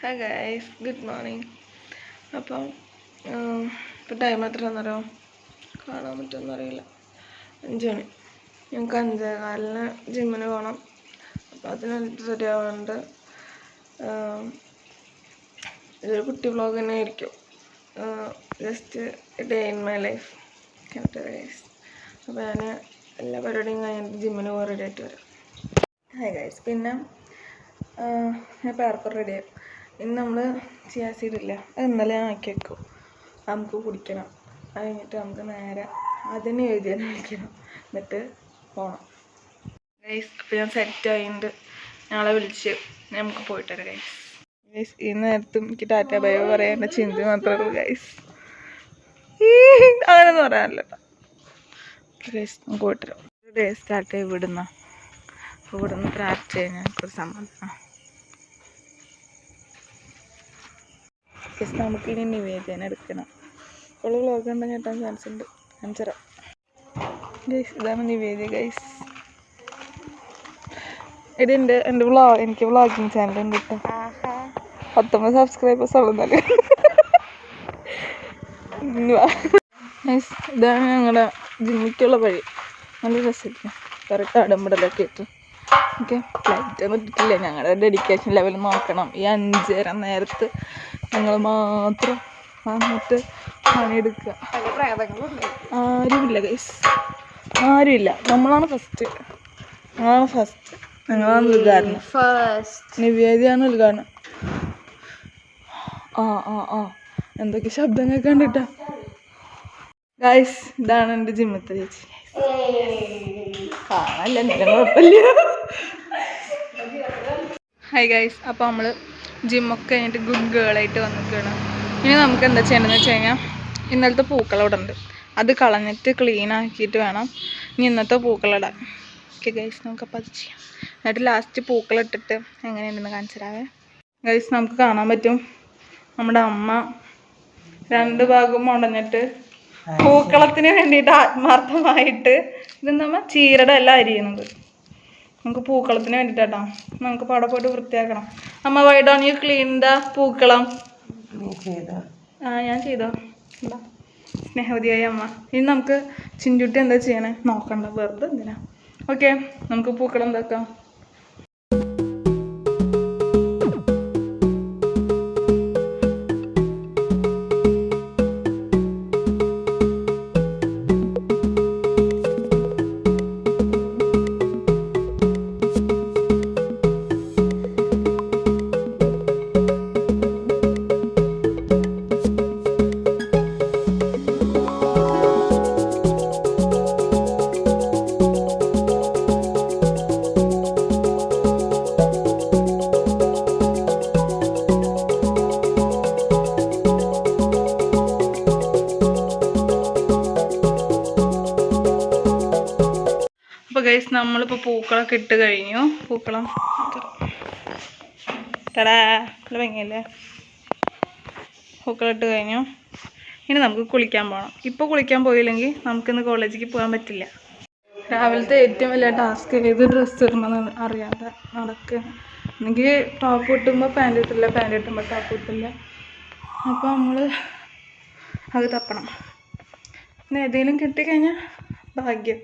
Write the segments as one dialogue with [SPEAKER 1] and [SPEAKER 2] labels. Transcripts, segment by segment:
[SPEAKER 1] Hi guys, good morning. അപ്പം ഇപ്പം time എത്രയാണെന്നറിയോ? കാണാൻ പറ്റുമെന്നറിയില്ല. 5 മണി. ഞങ്ങൾക്ക് 5:15 ജിമ്മിന് പോകണം. അപ്പം അതിന് റെഡി ആവാനുണ്ട്. ഇതൊരു കുട്ടി വ്ളോഗ് തന്നെ ആയിരിക്കും. Just day in my life കേട്ടോ ഗൈസ്. അപ്പോൾ ഞാൻ എല്ലാ പരിപാടിയും കഴിഞ്ഞിട്ട് ജിമ്മിന് പോകാൻ റെഡി ആയിട്ട് വരാം. Hi guys. പിന്നെ ഞാൻ പേർക്കും റെഡിയായി. ഇന്ന് നമ്മൾ ചിയാ സീഡില്ല, അത് ഇന്നലെ ഞാൻ ആക്കി വെക്കും. നമുക്ക് കുടിക്കണം. അത് കഴിഞ്ഞിട്ട് നമുക്ക് നേരെ അതിന് എഴുതിയാൽ വിളിക്കണം, എന്നിട്ട് പോകണം ഗൈസ്. അപ്പോൾ ഞാൻ സെറ്റ് ആയിട്ട് ഞങ്ങളെ വിളിച്ച് നമുക്ക് പോയിട്ട് വരാം ഗൈസ്. ഗൈസ് ഈ നേരത്തും എനിക്ക് ടാറ്റ ബൈ പറയാൻ എൻ്റെ ചിന്ത മാത്രമേ ഉള്ളൂ ഗൈസ്. അങ്ങനെയൊന്നും പറയാനല്ലോ ഗൈസ്. നമുക്ക് പോയിട്ട് വരാം. ഡേ സ്റ്റാർട്ട് ചെയ്ത് വിടുന്ന അപ്പോൾ ഇവിടുന്ന് പ്രാക്ടീസ് ചെയ്യാൻ ഞങ്ങൾക്കൊരു സമ്മതം. നമുക്കിനി നിവേദ്യം എടുക്കണം. ഉള്ള വ്ളോഗ് ഉണ്ടെങ്കിൽ കിട്ടാൻ ചാൻസ് ഉണ്ട്. കാണിച്ചരാം ഗൈസ്. ഇതാണ് നിവേദ്യം ഗൈസ്. ഇതുണ്ട് എൻ്റെ എനിക്ക് വ്ളോഗിങ് ചാനൽ ഉണ്ട് കേട്ടോ. 19 സബ്സ്ക്രൈബേഴ്സ് ഉള്ളതല്ലേ. ഗൈസ് ഇതാണ് ഞങ്ങളുടെ ജിമ്മിക്കുള്ള വഴി. നല്ല രസമില്ല. കറക്റ്റ് അടമ്പിടലൊക്കെ ഇട്ടു. ഓക്കെ, ഫ്ലൈറ്റ് ഒന്നും ഇട്ടിട്ടില്ല. ഞങ്ങളുടെ ഡെഡിക്കേഷൻ ലെവൽ നോക്കണം. ഈ 5:30 നേരത്ത് ഞങ്ങൾ മാത്രം വന്നിട്ട് പണിയെടുക്കുക. ആരുമില്ല ഗൈസ്, ആരുമില്ല. ഞങ്ങളാണ് ഫസ്റ്റ്. ഞങ്ങളാണ് ഉദ്ഘാടനം. നിവേദ്യാണ് ഉദ്ഘാടനം. എന്തൊക്കെ ശബ്ദം കേൾക്കാണ്ടിട്ടാ ഗൈസ്. ഇതാണ് എൻ്റെ ജിമ്മത്തെ ചേച്ചി. കാണല്ല, നേരം കുഴപ്പമില്ല. Hi guys. അപ്പോൾ നമ്മൾ ജിമ്മൊക്കെ കഴിഞ്ഞിട്ട് ഗുഡ് ഗേളായിട്ട് വന്നിരിക്കുകയാണ്. ഇനി നമുക്ക് എന്താ ചെയ്യേണ്ടതെന്ന് വെച്ച് കഴിഞ്ഞാൽ, ഇന്നലത്തെ പൂക്കൾ ഇവിടെ ഉണ്ട്, അത് കളഞ്ഞിട്ട് ക്ലീൻ ആക്കിയിട്ട് വേണം ഇനി ഇന്നത്തെ പൂക്കളിടാൻ. ഓക്കെ ഗൈസ്, നമുക്കപ്പോൾ അത് ചെയ്യാം. എന്നിട്ട് ലാസ്റ്റ് പൂക്കളിട്ടിട്ട് എങ്ങനെയുണ്ടെന്ന് കാണിച്ചു തരാവേ ഗൈസ്. നമുക്ക് കാണാൻ പറ്റും നമ്മുടെ അമ്മ 2 ഭാഗം മുടഞ്ഞിട്ട് പൂക്കളത്തിന് വേണ്ടിയിട്ട് ആത്മാർത്ഥമായിട്ട് ഇത് നമ്മൾ ചീരയുടെ എല്ലാം അരിയുന്നത് നമുക്ക് പൂക്കളത്തിന് വേണ്ടിയിട്ടാട്ടോ. നമുക്ക് അവിടെ പോയിട്ട് വൃത്തിയാക്കണം. അമ്മ why don't you clean the പൂക്കളം? ഞാൻ ചെയ്തോ. സ്നേഹവതിയായ അമ്മ. ഇനി നമുക്ക് ചിഞ്ചുട്ടി എന്താ ചെയ്യണേ നോക്കണ്ട, വെറുതെ എന്തിനാ. ഓക്കെ, നമുക്ക് പൂക്കളം എന്താക്കാം. അപ്പോൾ ഗൈസ് നമ്മളിപ്പോൾ പൂക്കളൊക്കെ ഇട്ട് കഴിഞ്ഞു. പൂക്കളം തടാ ഭംഗിയല്ലേ. പൂക്കളം ഇട്ട് കഴിഞ്ഞു. ഇനി നമുക്ക് കുളിക്കാൻ പോകണം. ഇപ്പോൾ കുളിക്കാൻ പോയില്ലെങ്കിൽ നമുക്കിന്ന് കോളേജിലേക്ക് പോകാൻ പറ്റില്ല. രാവിലത്തെ ഏറ്റവും വലിയ ടാസ്ക് ഏത് ഡ്രസ്സ് ഇടണമെന്ന് അറിയാതെ നടക്കുക. എനിക്ക് ടോപ്പ് കിട്ടുമ്പോൾ പാൻറ് കിട്ടില്ല, പാൻറ് കിട്ടുമ്പോൾ ടോപ്പ് കിട്ടില്ല. അപ്പോൾ നമ്മൾ അത് തപ്പണം. പിന്നെ ഏതെങ്കിലും കിട്ടിക്കഴിഞ്ഞാൽ ഭാഗ്യം.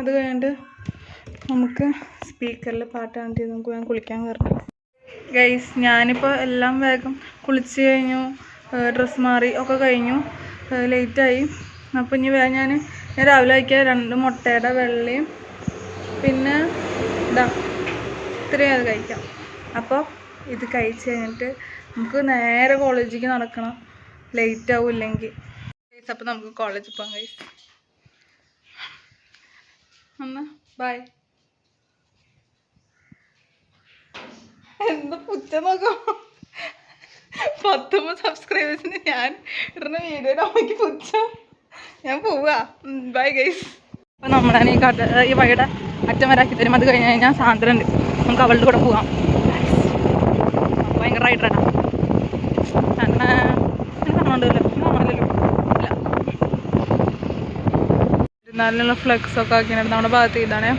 [SPEAKER 1] അത് കഴിഞ്ഞിട്ട് നമുക്ക് സ്പീക്കറിൽ പാട്ടാണ്ടി നമുക്ക് വേഗം കുളിക്കാൻ കയറണം ഗൈസ്. ഞാനിപ്പോൾ എല്ലാം വേഗം കുളിച്ച് കഴിഞ്ഞു, ഡ്രസ്സ് മാറി ഒക്കെ കഴിഞ്ഞു. ലേറ്റായി. അപ്പോൾ ഇനി വേഗം ഞാൻ രാവിലെ കഴിക്കാൻ 2 മുട്ടയുടെ വെള്ളയും പിന്നെ ഇത്രയും അത് കഴിക്കാം. അപ്പോൾ ഇത് കഴിച്ച് കഴിഞ്ഞിട്ട് നമുക്ക് നേരെ കോളേജിലേക്ക് നടക്കണം. ലേറ്റ് ആവും ഇല്ലെങ്കിൽ ഗൈസ്. അപ്പോൾ നമുക്ക് കോളേജിൽ പോകാം ഗൈസ്. അമ്മ ബൈ. എന്താ പുച്ച നോക്കാം. 19 സബ്സ്ക്രൈബേഴ്സിന് ഞാൻ ഇടുന്ന വീഡിയോയുടെ അമ്മയ്ക്ക് പുച്ച. ഞാൻ പോവാ. Bye guys. അപ്പോൾ നമ്മളാണ് ഈ വഴിയുടെ അറ്റം വരാക്കി തരും. അത് കഴിഞ്ഞ് കഴിഞ്ഞാൽ സാന്ദ്ര ഉണ്ട്, നമുക്ക് അവളുടെ കൂടെ പോകാം. ഭയങ്കര റൈഡറാണ്. കാണണ്ടല്ലോ നല്ല ഫ്ലെക്സൊക്കെ ആക്കിയിട്ട് നമ്മുടെ ഭാഗത്ത് ഇതാണ്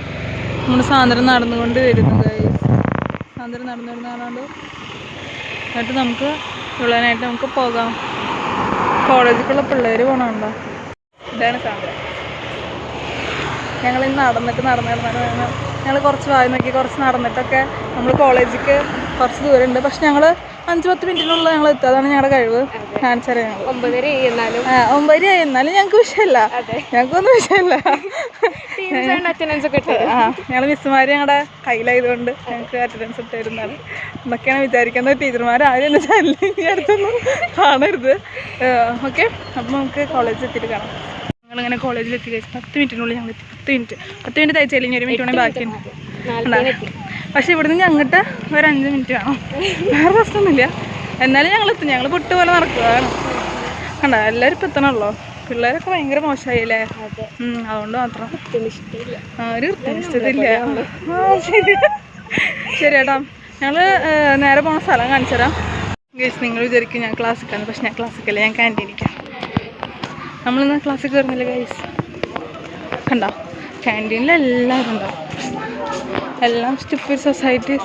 [SPEAKER 1] നമ്മുടെ സാന്ദ്ര നടന്നുകൊണ്ട് വരുന്നത് ഗൈസ്. ഒന്നാന്തരം നടന്നു വരുന്നതാണോ. എന്നിട്ട് നമുക്ക് ഉള്ളതിനായിട്ട് നമുക്ക് പോകാം. കോളേജിലേക്കുള്ള പിള്ളേർ പോകണുണ്ടോ? ഇതാണ് സാന്ദ്ര. ഞങ്ങളിന്ന് നടന്നിട്ട് ഞങ്ങൾ കുറച്ച് വായി നോക്കി കുറച്ച് നടന്നിട്ടൊക്കെ നമ്മൾ കോളേജിലേക്ക് കുറച്ച് ദൂരമുണ്ട്. പക്ഷെ ഞങ്ങൾ 5-10 മിനിറ്റിനുള്ള ഞങ്ങൾ എത്തുക. അതാണ് ഞങ്ങളുടെ കഴിവ്. കാണിച്ചറിയാം. 9:00 ആയി എന്നാലും ഞങ്ങൾക്ക് വിഷയമല്ല. ഞങ്ങൾക്കൊന്നും വിഷയമല്ല. ഞങ്ങൾ മിസ്സുമാർ ഞങ്ങളുടെ കയ്യിലായതുകൊണ്ട് ഞങ്ങൾക്ക് അറ്റൻഡൻസ് ഇട്ടായിരുന്നാലും എന്നൊക്കെയാണ് വിചാരിക്കുന്നത്. ടീച്ചർമാർ ആരും എന്നെ ഈ അടുത്തൊന്നും കാണരുത്. ഓക്കെ, അപ്പം നമുക്ക് കോളേജിൽ എത്തിയിട്ട് കാണാം. ഞങ്ങളിങ്ങനെ കോളേജിലെത്തി കഴിച്ചു 10 മിനിറ്റിനുള്ളിൽ ഞങ്ങൾ എത്തി. 10 മിനിറ്റ് തയ്ച്ചാൽ ഇനി 1 മിനിറ്റ് വേണമെങ്കിൽ ബാക്കിയുണ്ട്. പക്ഷെ ഇവിടുന്ന് ഞങ്ങട്ട് ഒരു 5 മിനിറ്റ് വേണം. വേറെ പ്രശ്നമൊന്നുമില്ല. എന്നാലും ഞങ്ങൾ എത്തും. ഞങ്ങൾ പൊട്ട് പോലെ നടക്കുകയാണ്. കണ്ട എല്ലാവരും ഇപ്പം എത്തണമല്ലോ. പിള്ളേരൊക്കെ ഭയങ്കര മോശമായില്ലേ? അതുകൊണ്ട് മാത്രം ഒരു കൃത്യനിഷ്ഠതയില്ല. ശരി ചേട്ടാ, ഞങ്ങൾ നേരെ പോകുന്ന സ്ഥലം കാണിച്ചു തരാം. ഗേസ്, നിങ്ങൾ വിചാരിക്കും ഞാൻ ക്ലാസ്സിക്കാണ്. പക്ഷെ ഞാൻ ക്ലാസ്സിക്കല്ല, ഞാൻ ക്യാൻറ്റീനിക്കാം. നമ്മളിന്ന് ക്ലാസ്സിൽ കയറുന്നില്ല ഗൈസ്. കണ്ടോ, ക്യാൻറ്റീനിൽ എല്ലാവരും ഉണ്ടാവും. എല്ലാം സ്റ്റുപ്പിഡ് സൊസൈറ്റി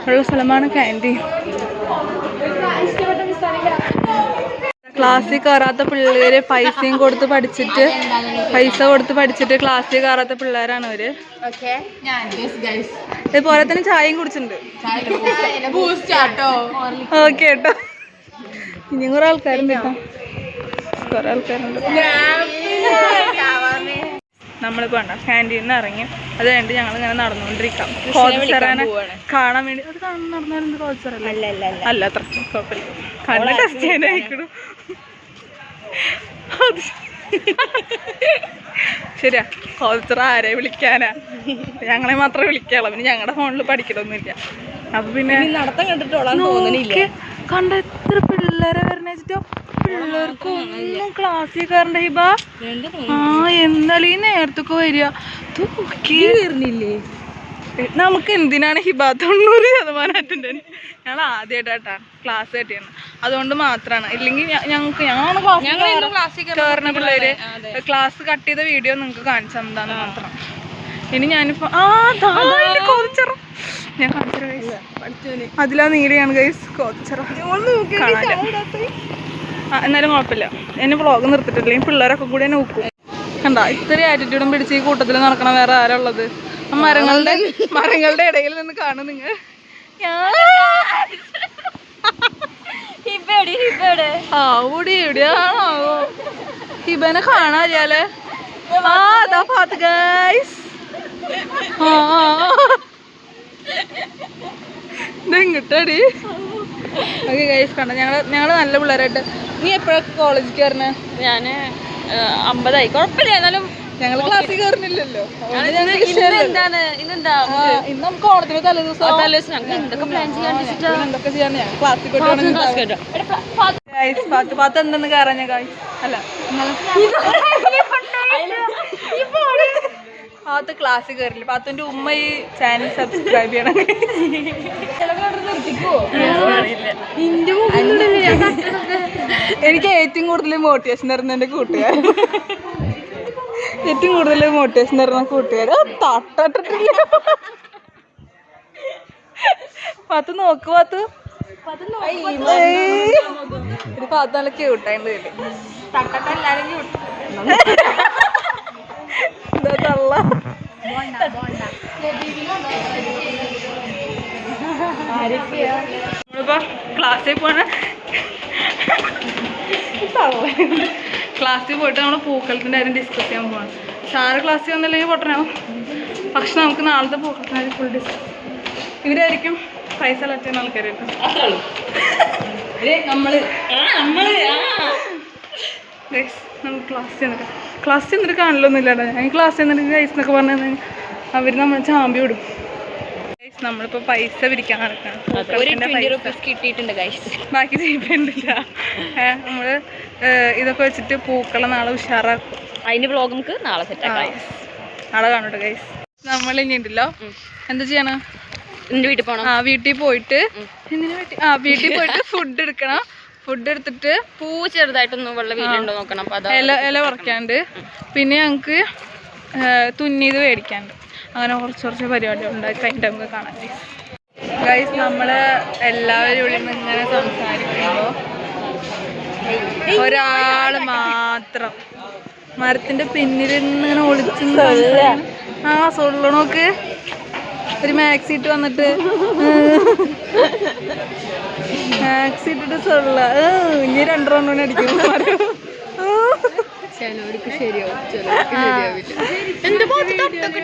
[SPEAKER 1] ഉള്ള സ്ഥലമാണ് ക്യാൻറ്റീൻ. ക്ലാസ്സിൽ കയറാത്ത പിള്ളേര് പൈസ കൊടുത്ത് പഠിച്ചിട്ട് ക്ലാസ്സിൽ കയറാത്ത പിള്ളേരാണ് അവര്. ഇതുപോലെ തന്നെ ചായയും കുടിച്ചിട്ടുണ്ട്. ഓക്കെ കേട്ടോ. ഇനിയും കുറെ ആൾക്കാരുണ്ട് കേട്ടോ. കുറെ ആൾക്കാരുണ്ട്. നമ്മളിപ്പോൾ ഉണ്ടോ ക്യാൻറ്റീനിൽ നിന്ന് ഇറങ്ങി അത് കഴിഞ്ഞിട്ട് ഞങ്ങൾ ഇങ്ങനെ നടന്നുകൊണ്ടിരിക്കാം. കോച്ചറാനെ കാണാൻ വേണ്ടി. അത് നടന്നാലും കോച്ചറല്ല അല്ല, അത്ര കുഴപ്പമില്ല. കണ്ണ് ടെസ്റ്റ് ചെയ്യാനായിക്കണു. ശരിയാ, കോച്ചർ ആരെ വിളിക്കാനാ? ഞങ്ങളെ മാത്രമേ വിളിക്കാളൂ. പിന്നെ ഞങ്ങളുടെ ഫോണിൽ പഠിക്കലൊന്നുമില്ല. അപ്പൊ പിന്നെ നടത്തം കണ്ടിട്ടോളാം കണ്ട എത്ര പിള്ളേരെ വരണ വെച്ചിട്ടോ. പിള്ളേർക്കൊന്നും ക്ലാസ്സിൽ കയറണ്ട ഹിബ. എന്നാലും ഈ നേരത്തൊക്കെ വരിക കയറുന്നില്ലേ? നമുക്ക് എന്തിനാണ് ഹിബ 90% അറ്റൻഡൻസ്? ഞങ്ങൾ ആദ്യമായിട്ടാ ക്ലാസ് കെട്ടിയാണ്. അതുകൊണ്ട് മാത്രമാണ്. ഇല്ലെങ്കിൽ ഞങ്ങളാണ് ക്ലാസ്സിൽ കയറുന്ന പിള്ളേര്. ക്ലാസ് കട്ട് ചെയ്ത വീഡിയോ നിങ്ങൾക്ക് കാണിച്ചു തന്നതാന്ന് മാത്രം. ഇനി ഞാനിപ്പോ കോച്ചറ ഞാൻ കാണിച്ചറ അതിലാ നീടെയാണ് ഗൈസ് കോച്ചറ. എന്നാലും കുഴപ്പമില്ല. എന്നെ വ്ളോഗ് നിർത്തിട്ടില്ലെങ്കിൽ പിള്ളേരൊക്കെ കൂടി എന്നെ നോക്കും. കണ്ട ഇത്ര ആറ്റിറ്റ്യൂഡും പിടിച്ച് ഈ കൂട്ടത്തിൽ നടക്കണം വേറെ ആരാ ഉള്ളത്? മരങ്ങളുടെ ഇടയിൽ നിന്ന് കാണും നിങ്ങൾ. എവിടെയാണോ ഹിബനെ കാണാല്ലേ? അതാ പാത്ത് ഗൈസ്. ഇതെങ്കിട്ടടി. ഓക്കെ ഗൈസ്, കണ്ട ഞങ്ങള് നല്ല പിള്ളേരായിട്ട്. നീ എപ്പോഴൊക്കെ കോളേജിൽ കയറണേ?
[SPEAKER 2] ഞാൻ 50 കുഴപ്പമില്ല. എന്നാലും
[SPEAKER 1] ഞങ്ങൾ ക്ലാസ്സിൽ കയറുന്നില്ലല്ലോ.
[SPEAKER 2] ഇന്നെന്താ
[SPEAKER 1] ഇന്ന് നമുക്ക് ഓണത്തിന് തലേദിവസം
[SPEAKER 2] എന്തൊക്കെ പ്ലാൻ ചെയ്യാൻ
[SPEAKER 1] എന്തൊക്കെ ചെയ്യാൻ ക്ലാസ്സിൽ പാത്ത് എന്തെന്ന് കയറാൻ ഞാൻ ഗൈസ്. അല്ല പാത്ത് ക്ലാസ്സിൽ കയറില്ല. പാത്തുന്റെ ഉമ്മ ഈ ചാനൽ സബ്സ്ക്രൈബ് ചെയ്യണം. എനിക്ക് ഏറ്റവും കൂടുതൽ മോട്ടിവേഷൻ തരുന്ന എൻ്റെ കൂട്ടുകാർ. ഏറ്റവും കൂടുതൽ മോട്ടിവേഷൻ തരുന്ന കൂട്ടുകാർ തട്ടിട്ടില്ല. പാത്ത് നോക്ക്. പാത്ത് ഒരു പാത്ത് നല്ല ക്യൂട്ടായിട്ട് തള്ള. നമ്മളിപ്പോ ക്ലാസ്സിൽ പോണ ക്ലാസ്സിൽ പോയിട്ട് നമ്മൾ പൂക്കളത്തിൻ്റെ കാര്യം ഡിസ്കസ് ചെയ്യാൻ പോകണം. സാറ് ക്ലാസ്സിൽ വന്നില്ലെങ്കിൽ പൊട്ടനാവും. പക്ഷെ നമുക്ക് നാളത്തെ പൂക്കളത്തിൻ്റെ കാര്യം ഫുൾ ഡിസ്കസ്. ഇവരായിരിക്കും പൈസ കളക്ട് ചെയ്യുന്ന ആൾക്കാരായിരിക്കും. നമുക്ക് ക്ലാസ്സിൽ ചെന്നിട്ട് കാണലൊന്നുമില്ലാട്ടോ. ഞാൻ ക്ലാസ്സിൽ ചെന്നിട്ട് ഗൈസ് എന്നൊക്കെ പറഞ്ഞു അവർ നമ്മൾ ചാമ്പി വിടും. ഗൈസ് നമ്മളിപ്പോൾ പൈസ പിരിക്കാൻ നടക്കണം.
[SPEAKER 2] കിട്ടിയിട്ടുണ്ട് ഗൈസ്.
[SPEAKER 1] ബാക്കി ചെയ്യിപ്പില്ല. നമ്മൾ ഇതൊക്കെ വെച്ചിട്ട് പൂക്കളെ നാളെ ഉഷാറാക്കും.
[SPEAKER 2] അതിൻ്റെ വ്ളോഗ് നമുക്ക് നാളെ സെറ്റാക്കാം.
[SPEAKER 1] നാളെ കാണട്ടെ ഗൈസ്. നമ്മൾ ഇനി ഉണ്ടല്ലോ എന്താ ചെയ്യണം?
[SPEAKER 2] എൻ്റെ വീട്ടിൽ പോകണം.
[SPEAKER 1] വീട്ടിൽ പോയിട്ട് വീട്ടിൽ പോയിട്ട് ഫുഡ് എടുക്കണം. ഫുഡ് എടുത്തിട്ട്
[SPEAKER 2] പൂ ചെറുതായിട്ടൊന്ന് വെള്ള വീലുണ്ടോ നോക്കണം.
[SPEAKER 1] ഇല പറിക്കാണ്ട് പിന്നെ ഞങ്ങൾക്ക് തുന്നിയത് മേടിക്കാണ്ട്. അങ്ങനെ കുറച്ച് പരിപാടികൾ ഉണ്ടാക്കി കഴിഞ്ഞിട്ട് നമുക്ക് കാണാം. ഗൈസ് നമ്മള് എല്ലാവരും ഇവിടെ നിന്ന് ഇങ്ങനെ സംസാരിക്കുമ്പോ ഒരാള് മാത്രം മരത്തിന്റെ പിന്നിൽ ഇങ്ങനെ ഒളിച്ചു ആ സൊള്ളണോക്ക് ഒരു മാക്സി ഇട്ട് വന്നിട്ട് മാക്സി ഇട്ടിട്ട് സൊള്ള ഇനി 2 റൗണ്ട് അടിക്കും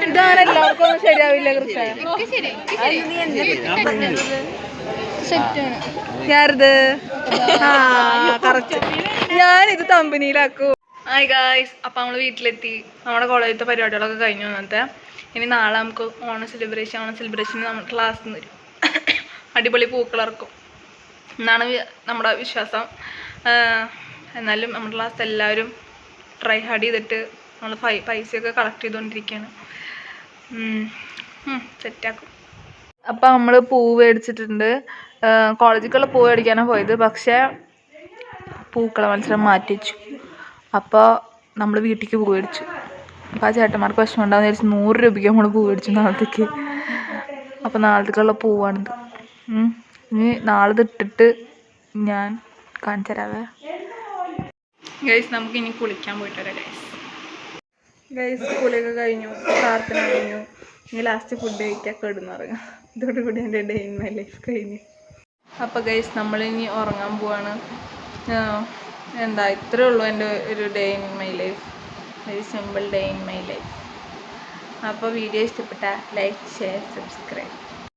[SPEAKER 1] ഇതാണ് എല്ലാവർക്കും ഒന്നും ശരിയാവില്ല കൃഷ ഞാനിത് കറക്റ്റ് ഞാനിത് കമ്പനിയിലാക്കൂ. ഹായ് ഗായ്സ്, അപ്പം നമ്മൾ വീട്ടിലെത്തി. നമ്മുടെ കോളേജിലത്തെ പരിപാടികളൊക്കെ കഴിഞ്ഞു വന്നത്തെ. ഇനി നാളെ നമുക്ക് ഓണം സെലിബ്രേഷന് നമ്മൾ ക്ലാസ്സിൽ നിന്ന് വരും. അടിപൊളി പൂക്കളിറക്കും എന്നാണ് നമ്മുടെ വിശ്വാസം. എന്നാലും നമ്മുടെ ക്ലാസ്സിൽ എല്ലാവരും ട്രൈ ഹാർഡ് ചെയ്തിട്ട് നമ്മൾ പൈസയൊക്കെ കളക്ട് ചെയ്തുകൊണ്ടിരിക്കുകയാണ്. സെറ്റാക്കും. അപ്പം നമ്മൾ പൂവ് മേടിച്ചിട്ടുണ്ട്. കോളേജിലേക്കുള്ള പൂവ് മേടിക്കാനാണ് പോയത്. പക്ഷേ പൂക്കള മത്സരം മാറ്റി വെച്ചു. അപ്പോൾ നമ്മൾ വീട്ടിലേക്ക് പൂവ് മേടിച്ചു. അപ്പോൾ ആ ചേട്ടന്മാർക്ക് വിഷമം ഉണ്ടാകുന്ന വിചാരിച്ച് 100 രൂപയ്ക്ക് നമ്മൾ പൂവ് മേടിച്ചു നാളത്തേക്ക്. അപ്പോൾ നാളത്തേക്കുള്ള പൂവാണിത്. ഇനി നാളെ ഇട്ടിട്ട് ഞാൻ കാണിച്ചു തരാവേ. ഗൈസ് നമുക്ക് ഇനി കുളിക്കാൻ പോയിട്ട് വരാം. ഗൈസ് കുളിയൊക്കെ കഴിഞ്ഞു, പ്രാർത്ഥന കഴിഞ്ഞു. ഇനി ലാസ്റ്റ് ഫുഡ് കഴിക്കാൻ കിടന്നുറങ്ങാം. ഇതോടുകൂടി എൻ്റെ ഡേ ഇൻ മൈ ലൈഫ് കഴിഞ്ഞു. അപ്പോൾ ഗൈസ് നമ്മളിനി ഉറങ്ങാൻ പോവാണ്. എന്താ ഇത്രയേ ഉള്ളൂ എൻ്റെ ഒരു day in my life. Very simple day in my life. അപ്പോൾ വീഡിയോ ഇഷ്ടപ്പെട്ട ലൈക്ക്, ഷെയർ, സബ്സ്ക്രൈബ്.